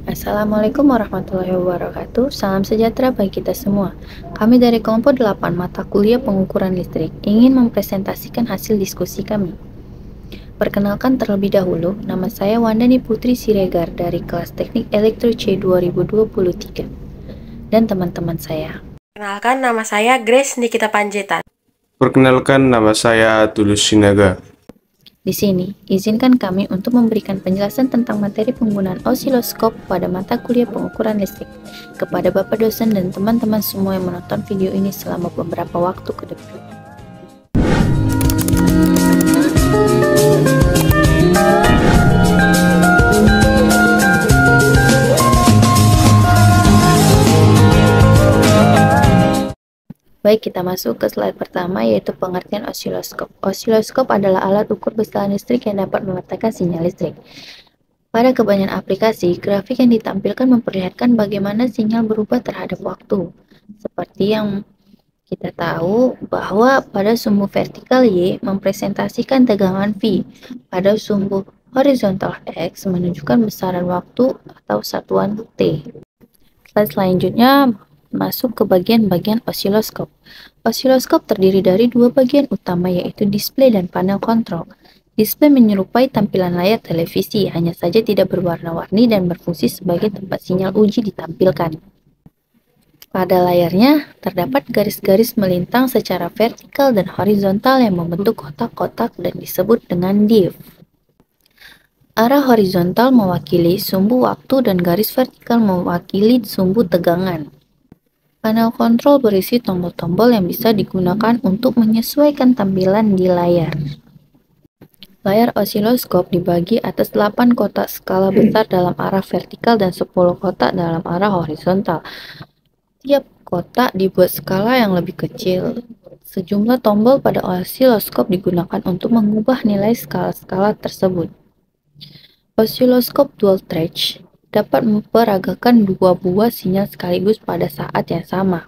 Assalamualaikum warahmatullahi wabarakatuh. Salam sejahtera bagi kita semua. Kami dari kelompok 8 mata kuliah pengukuran listrik ingin mempresentasikan hasil diskusi kami. Perkenalkan terlebih dahulu, nama saya Wandani Putri Siregar dari kelas Teknik Elektro C 2023 dan teman-teman saya. Perkenalkan, nama saya Grace Nikita Panjaitan. Perkenalkan, nama saya Tulus Sinaga. Di sini, izinkan kami untuk memberikan penjelasan tentang materi penggunaan osiloskop pada mata kuliah pengukuran listrik kepada Bapak dosen dan teman-teman semua yang menonton video ini selama beberapa waktu ke depan. Baik, kita masuk ke slide pertama, yaitu pengertian osiloskop. Osiloskop adalah alat ukur besaran listrik yang dapat memetakan sinyal listrik. Pada kebanyakan aplikasi, grafik yang ditampilkan memperlihatkan bagaimana sinyal berubah terhadap waktu. Seperti yang kita tahu bahwa pada sumbu vertikal Y mempresentasikan tegangan V, pada sumbu horizontal X menunjukkan besaran waktu atau satuan T. Slide selanjutnya masuk ke bagian-bagian osiloskop. Osiloskop terdiri dari dua bagian utama, yaitu display dan panel kontrol. Display menyerupai tampilan layar televisi, hanya saja tidak berwarna-warni dan berfungsi sebagai tempat sinyal uji ditampilkan. Pada layarnya, terdapat garis-garis melintang secara vertikal dan horizontal yang membentuk kotak-kotak dan disebut dengan div. Arah horizontal mewakili sumbu waktu dan garis vertikal mewakili sumbu tegangan. Panel kontrol berisi tombol-tombol yang bisa digunakan untuk menyesuaikan tampilan di layar. Layar osiloskop dibagi atas 8 kotak skala besar dalam arah vertikal dan 10 kotak dalam arah horizontal. Tiap kotak dibuat skala yang lebih kecil. Sejumlah tombol pada osiloskop digunakan untuk mengubah nilai skala-skala tersebut. Osiloskop dual track dapat memperagakan dua buah sinyal sekaligus pada saat yang sama.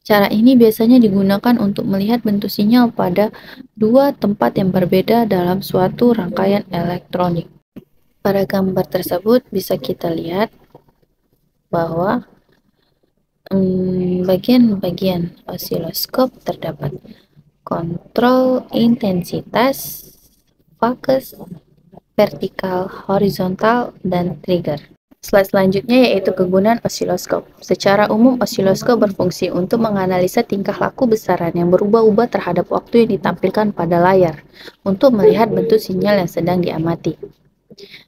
Cara ini biasanya digunakan untuk melihat bentuk sinyal pada dua tempat yang berbeda dalam suatu rangkaian elektronik. Pada gambar tersebut bisa kita lihat bahwa bagian-bagian osiloskop terdapat kontrol intensitas, focus, vertikal, horizontal, dan trigger. Slide selanjutnya yaitu kegunaan osiloskop. Secara umum, osiloskop berfungsi untuk menganalisa tingkah laku besaran yang berubah-ubah terhadap waktu yang ditampilkan pada layar, untuk melihat bentuk sinyal yang sedang diamati.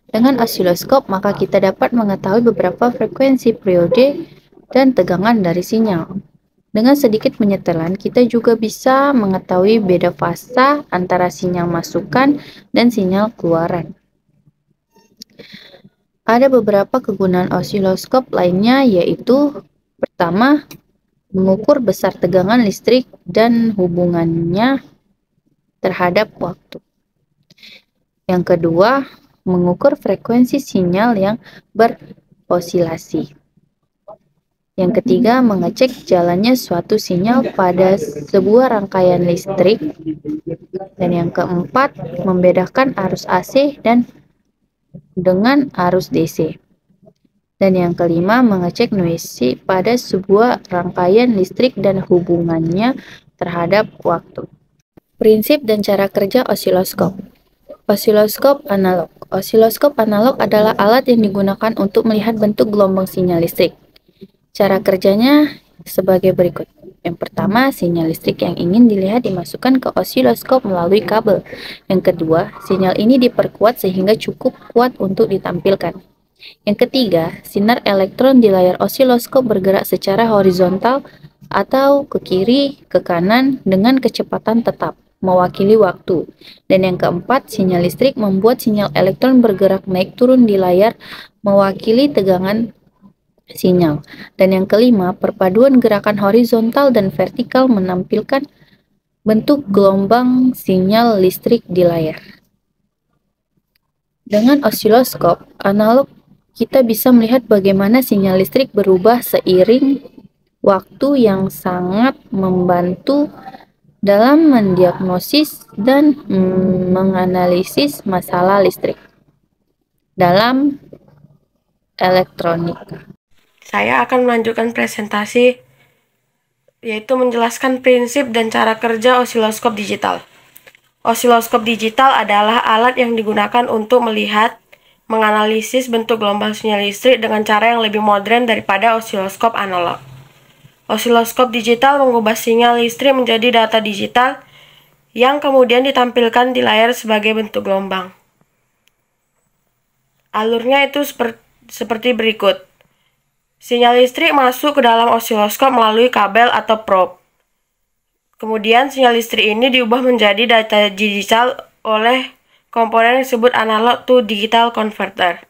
Dengan osiloskop, maka kita dapat mengetahui beberapa frekuensi, periode, dan tegangan dari sinyal. Dengan sedikit penyetelan, kita juga bisa mengetahui beda fasa antara sinyal masukan dan sinyal keluaran. Ada beberapa kegunaan osiloskop lainnya, yaitu pertama, mengukur besar tegangan listrik dan hubungannya terhadap waktu. Yang kedua, mengukur frekuensi sinyal yang berosilasi. Yang ketiga, mengecek jalannya suatu sinyal pada sebuah rangkaian listrik. Dan yang keempat, membedakan arus AC dengan arus DC. Dan yang kelima, mengecek noise pada sebuah rangkaian listrik dan hubungannya terhadap waktu. Prinsip dan cara kerja osiloskop. Osiloskop analog. Osiloskop analog adalah alat yang digunakan untuk melihat bentuk gelombang sinyal listrik. Cara kerjanya sebagai berikut. Yang pertama, sinyal listrik yang ingin dilihat dimasukkan ke osiloskop melalui kabel. Yang kedua, sinyal ini diperkuat sehingga cukup kuat untuk ditampilkan. Yang ketiga, sinar elektron di layar osiloskop bergerak secara horizontal atau ke kiri, ke kanan dengan kecepatan tetap, mewakili waktu. Dan yang keempat, sinyal listrik membuat sinyal elektron bergerak naik turun di layar, mewakili tegangan sinyal. Dan yang kelima, perpaduan gerakan horizontal dan vertikal menampilkan bentuk gelombang sinyal listrik di layar. Dengan osiloskop analog, kita bisa melihat bagaimana sinyal listrik berubah seiring waktu, yang sangat membantu dalam mendiagnosis dan menganalisis masalah listrik. Dalam elektronika. Saya akan melanjutkan presentasi, yaitu menjelaskan prinsip dan cara kerja osiloskop digital. Osiloskop digital adalah alat yang digunakan untuk melihat, menganalisis bentuk gelombang sinyal listrik dengan cara yang lebih modern daripada osiloskop analog. Osiloskop digital mengubah sinyal listrik menjadi data digital yang kemudian ditampilkan di layar sebagai bentuk gelombang. Alurnya itu seperti berikut. Sinyal listrik masuk ke dalam osiloskop melalui kabel atau probe. Kemudian sinyal listrik ini diubah menjadi data digital oleh komponen yang disebut analog to digital converter.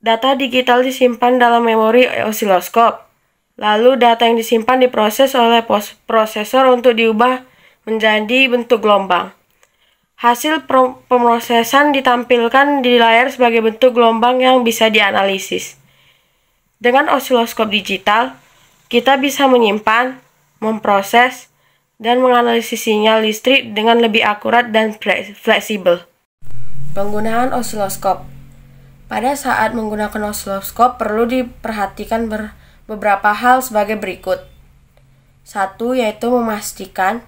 Data digital disimpan dalam memori osiloskop. Lalu data yang disimpan diproses oleh prosesor untuk diubah menjadi bentuk gelombang. Hasil pemrosesan ditampilkan di layar sebagai bentuk gelombang yang bisa dianalisis. Dengan osiloskop digital, kita bisa menyimpan, memproses, dan menganalisis sinyal listrik dengan lebih akurat dan fleksibel. Penggunaan osiloskop. Pada saat menggunakan osiloskop perlu diperhatikan beberapa hal sebagai berikut. 1. Yaitu memastikan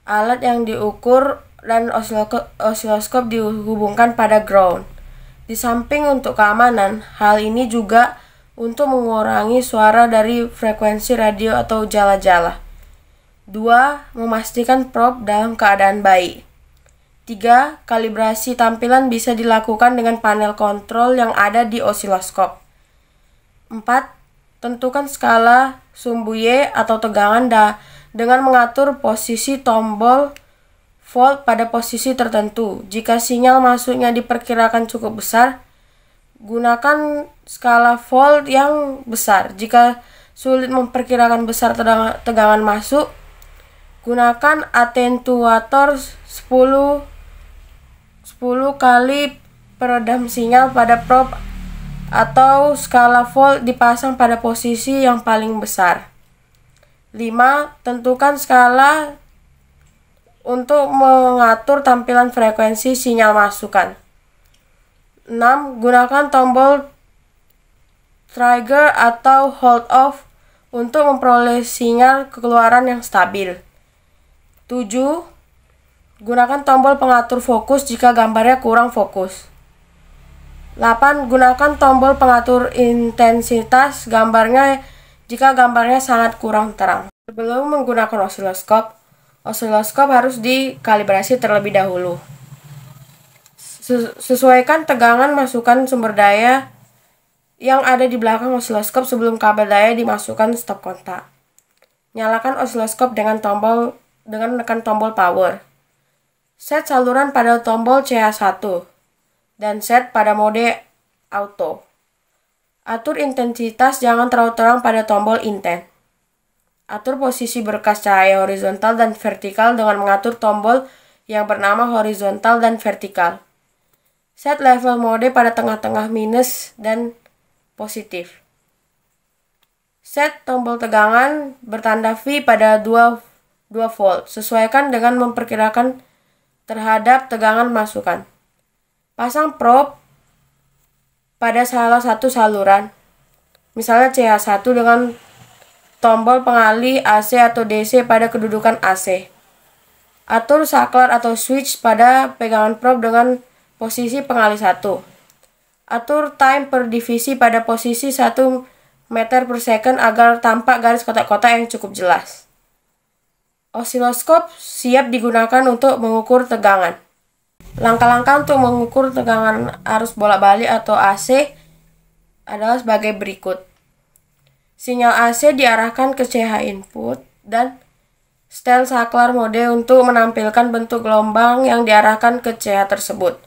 alat yang diukur dan osiloskop dihubungkan pada ground. Di samping untuk keamanan, hal ini juga untuk mengurangi suara dari frekuensi radio atau jala-jala. 2. Memastikan probe dalam keadaan baik. 3. Kalibrasi tampilan bisa dilakukan dengan panel kontrol yang ada di osiloskop. 4. Tentukan skala sumbu Y atau tegangan dengan mengatur posisi tombol volt pada posisi tertentu. Jika sinyal masuknya diperkirakan cukup besar, gunakan skala volt yang besar. Jika sulit memperkirakan besar tegangan masuk, gunakan atenuator 10 kali peredam sinyal pada probe atau skala volt dipasang pada posisi yang paling besar. 5. Tentukan skala untuk mengatur tampilan frekuensi sinyal masukan. 6. Gunakan tombol trigger atau hold off untuk memperoleh sinyal keluaran yang stabil. 7. Gunakan tombol pengatur fokus jika gambarnya kurang fokus. 8. Gunakan tombol pengatur intensitas gambarnya jika gambarnya sangat kurang terang. Sebelum menggunakan osiloskop harus dikalibrasi terlebih dahulu. Sesuaikan tegangan masukan sumber daya yang ada di belakang osiloskop sebelum kabel daya dimasukkan stop kontak. Nyalakan osiloskop dengan menekan tombol power. Set saluran pada tombol CH1 dan set pada mode auto. Atur intensitas jangan terlalu terang pada tombol intent. Atur posisi berkas cahaya horizontal dan vertikal dengan mengatur tombol yang bernama horizontal dan vertikal. Set level mode pada tengah-tengah minus dan positif. Set tombol tegangan bertanda V pada 2 volt. Sesuaikan dengan memperkirakan terhadap tegangan masukan. Pasang probe pada salah satu saluran. Misalnya CH1 dengan tombol pengalih AC atau DC pada kedudukan AC. Atur saklar atau switch pada pegangan probe dengan posisi pengalih 1. Atur time per divisi pada posisi 1 meter per second agar tampak garis kotak-kotak yang cukup jelas. Osiloskop siap digunakan untuk mengukur tegangan. Langkah-langkah untuk mengukur tegangan arus bolak-balik atau AC adalah sebagai berikut. Sinyal AC diarahkan ke CH input dan setel saklar mode untuk menampilkan bentuk gelombang yang diarahkan ke CH tersebut.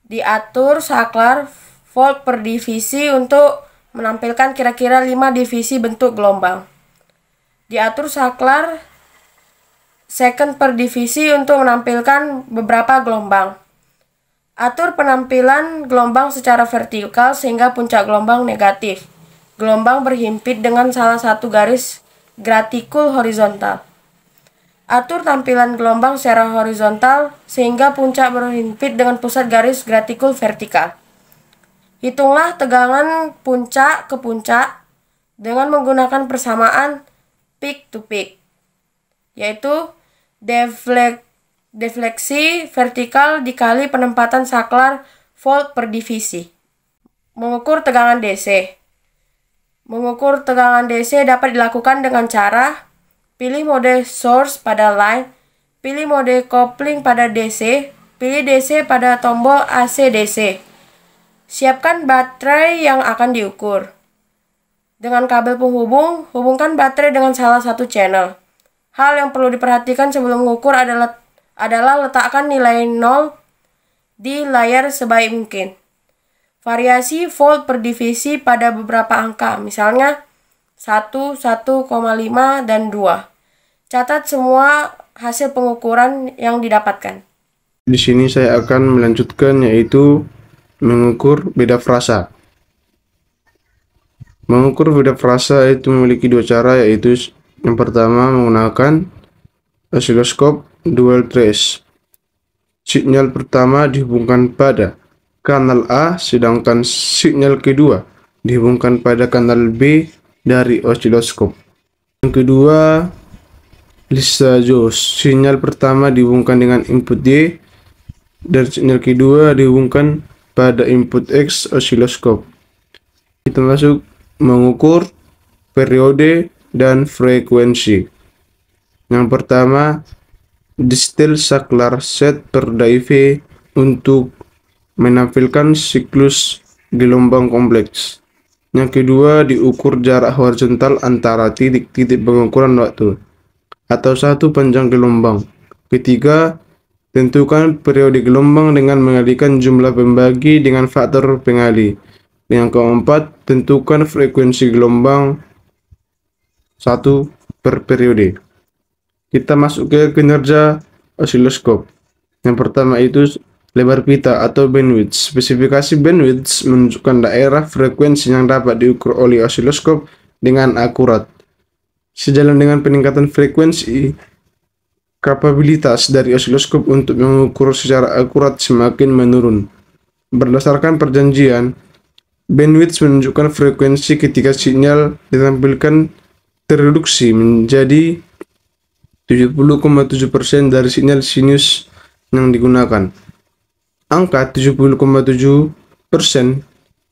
Diatur saklar volt per divisi untuk menampilkan kira-kira 5 divisi bentuk gelombang. Diatur saklar second per divisi untuk menampilkan beberapa gelombang. Atur penampilan gelombang secara vertikal sehingga puncak gelombang negatif. Gelombang berhimpit dengan salah satu garis gratikul horizontal. Atur tampilan gelombang secara horizontal sehingga puncak berhimpit dengan pusat garis gratikul vertikal. Hitunglah tegangan puncak ke puncak dengan menggunakan persamaan peak to peak, yaitu defleksi vertikal dikali penempatan saklar volt per divisi. Mengukur tegangan DC. Mengukur tegangan DC dapat dilakukan dengan cara pilih mode source pada line, pilih mode coupling pada DC, pilih DC pada tombol AC DC. Siapkan baterai yang akan diukur. Dengan kabel penghubung, hubungkan baterai dengan salah satu channel. Hal yang perlu diperhatikan sebelum mengukur adalah letakkan nilai 0 di layar sebaik mungkin. Variasi volt per divisi pada beberapa angka, misalnya 1, 1,5, dan 2. Catat semua hasil pengukuran yang didapatkan. Di sini saya akan melanjutkan, yaitu mengukur beda frasa. Mengukur beda frasa itu memiliki dua cara, yaitu yang pertama menggunakan osiloskop dual trace. Sinyal pertama dihubungkan pada kanal A, sedangkan sinyal kedua dihubungkan pada kanal B dari osiloskop. Yang kedua, Lisa Jones. Sinyal pertama dihubungkan dengan input D dan sinyal kedua dihubungkan pada input X osiloskop. Kita masuk mengukur periode dan frekuensi. Yang pertama, distil saklar set per daive untuk menampilkan siklus gelombang kompleks. Yang kedua, diukur jarak horizontal antara titik-titik pengukuran waktu atau satu panjang gelombang. Ketiga, tentukan periode gelombang dengan mengalihkan jumlah pembagi dengan faktor pengalih. Yang keempat, tentukan frekuensi gelombang 1 per periode. Kita masuk ke kinerja osiloskop. Yang pertama itu lebar pita atau bandwidth. Spesifikasi bandwidth menunjukkan daerah frekuensi yang dapat diukur oleh osiloskop dengan akurat. Sejalan dengan peningkatan frekuensi, kapabilitas dari osiloskop untuk mengukur secara akurat semakin menurun. Berdasarkan perjanjian, bandwidth menunjukkan frekuensi ketika sinyal ditampilkan tereduksi menjadi 70,7% dari sinyal sinus yang digunakan. Angka 70,7%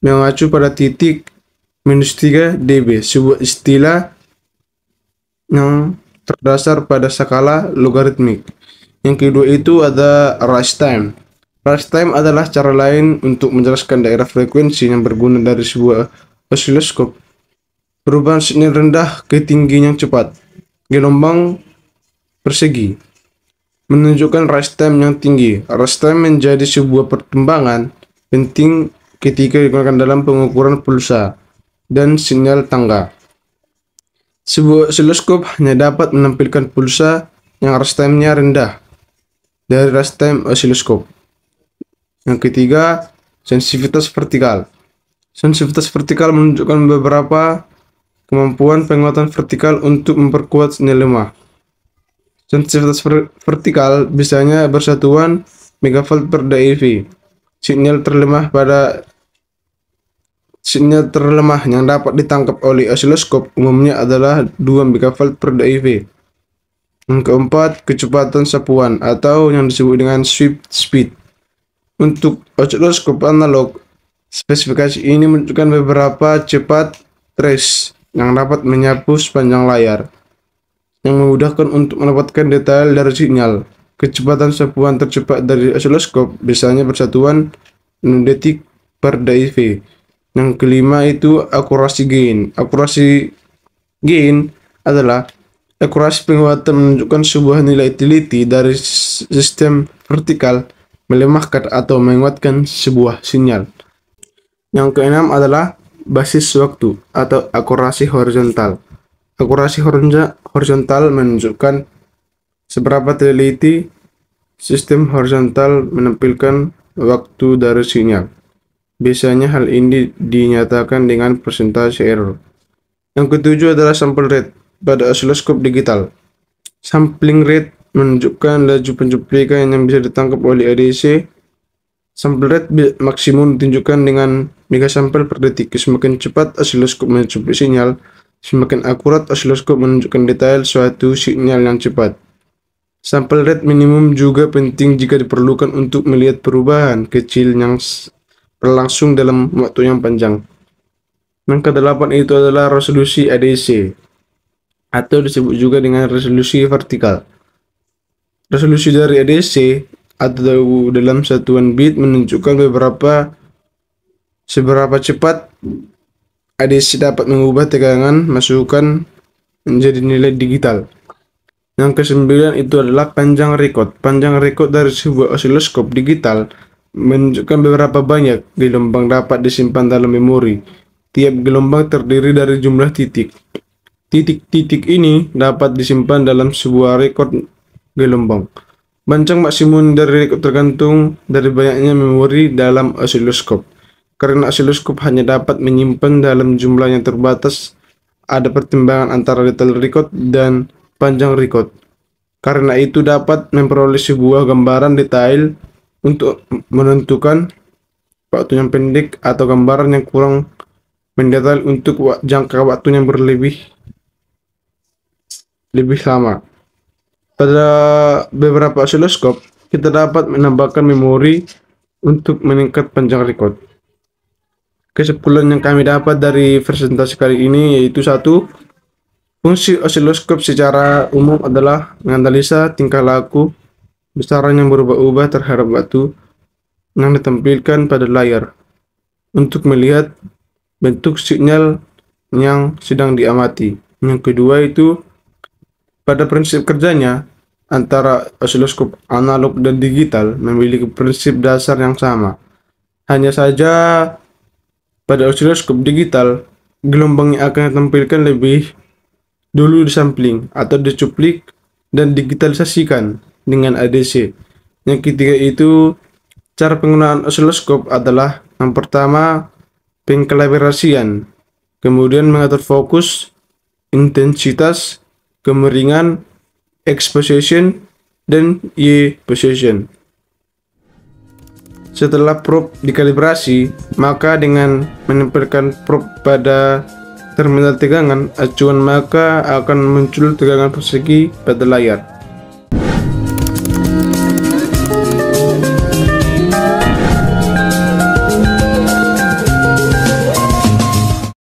mengacu pada titik -3 dB, sebuah istilah yang terdasar pada skala logaritmik. Yang kedua itu ada rise time. Rise time adalah cara lain untuk menjelaskan daerah frekuensi yang berguna dari sebuah osiloskop. Perubahan sinyal rendah ke tinggi yang cepat. Gelombang persegi menunjukkan rise time yang tinggi. Rise time menjadi sebuah pertimbangan penting ketika digunakan dalam pengukuran pulsa dan sinyal tangga. Sebuah osiloskop hanya dapat menampilkan pulsa yang rise time-nya rendah dari rise time osiloskop. Yang ketiga, sensitivitas vertikal. Sensitivitas vertikal menunjukkan beberapa kemampuan penguatan vertikal untuk memperkuat sinyal lemah. Sensitivitas vertikal biasanya bersatuan megavolt per daive. Sinyal terlemah yang dapat ditangkap oleh osiloskop umumnya adalah 2 megavolt per daive. Yang keempat, kecepatan sapuan atau yang disebut dengan sweep speed. Untuk osiloskop analog, spesifikasi ini menunjukkan beberapa cepat trace yang dapat menyapu sepanjang layar, yang memudahkan untuk mendapatkan detail dari sinyal. Kecepatan sapuan tercepat dari osiloskop biasanya bersatuan 6 detik per daive. Yang kelima itu akurasi gain. Akurasi gain adalah akurasi penguatan menunjukkan sebuah nilai teliti dari sistem vertikal melemahkan atau menguatkan sebuah sinyal. Yang keenam adalah basis waktu atau akurasi horizontal. Akurasi horizontal menunjukkan seberapa teliti sistem horizontal menampilkan waktu dari sinyal. Biasanya hal ini dinyatakan dengan persentase error. Yang ketujuh adalah sample rate pada osiloskop digital. Sampling rate menunjukkan laju pencuplikan yang bisa ditangkap oleh ADC. Sample rate maksimum ditunjukkan dengan megasampel per detik. Semakin cepat osiloskop mencuplik sinyal, semakin akurat osiloskop menunjukkan detail suatu sinyal yang cepat. Sampel rate minimum juga penting jika diperlukan untuk melihat perubahan kecil yang berlangsung dalam waktu yang panjang. Yang ke-8 itu adalah resolusi ADC atau disebut juga dengan resolusi vertikal. Resolusi dari ADC atau dalam satuan bit menunjukkan seberapa cepat ADC dapat mengubah tegangan masukan menjadi nilai digital. Yang ke-9 itu adalah panjang record. Panjang record dari sebuah osiloskop digital menunjukkan beberapa banyak gelombang dapat disimpan dalam memori. Tiap gelombang terdiri dari jumlah titik. Titik-titik ini dapat disimpan dalam sebuah rekod gelombang. Panjang maksimum dari rekod tergantung dari banyaknya memori dalam osiloskop. Karena osiloskop hanya dapat menyimpan dalam jumlah yang terbatas, ada pertimbangan antara detail record dan panjang record. Karena itu dapat memperoleh sebuah gambaran detail untuk menentukan waktu yang pendek atau gambaran yang kurang mendetail untuk jangka waktu yang lebih lama. Pada beberapa osiloskop, kita dapat menambahkan memori untuk meningkat panjang record. Kesimpulan yang kami dapat dari presentasi kali ini yaitu 1. Fungsi osiloskop secara umum adalah menganalisa tingkah laku besaran yang berubah-ubah terhadap waktu yang ditampilkan pada layar untuk melihat bentuk sinyal yang sedang diamati. Yang kedua itu pada prinsip kerjanya antara osiloskop analog dan digital memiliki prinsip dasar yang sama. Hanya saja pada osiloskop digital gelombang yang akan ditampilkan lebih dulu disampling atau dicuplik dan digitalisasikan dengan ADC. Yang ketiga itu cara penggunaan osiloskop adalah yang pertama pengkalibrasian, kemudian mengatur fokus, intensitas, kemiringan, X position, dan Y position. Setelah probe dikalibrasi, maka dengan menempelkan probe pada terminal tegangan acuan maka akan muncul tegangan persegi pada layar.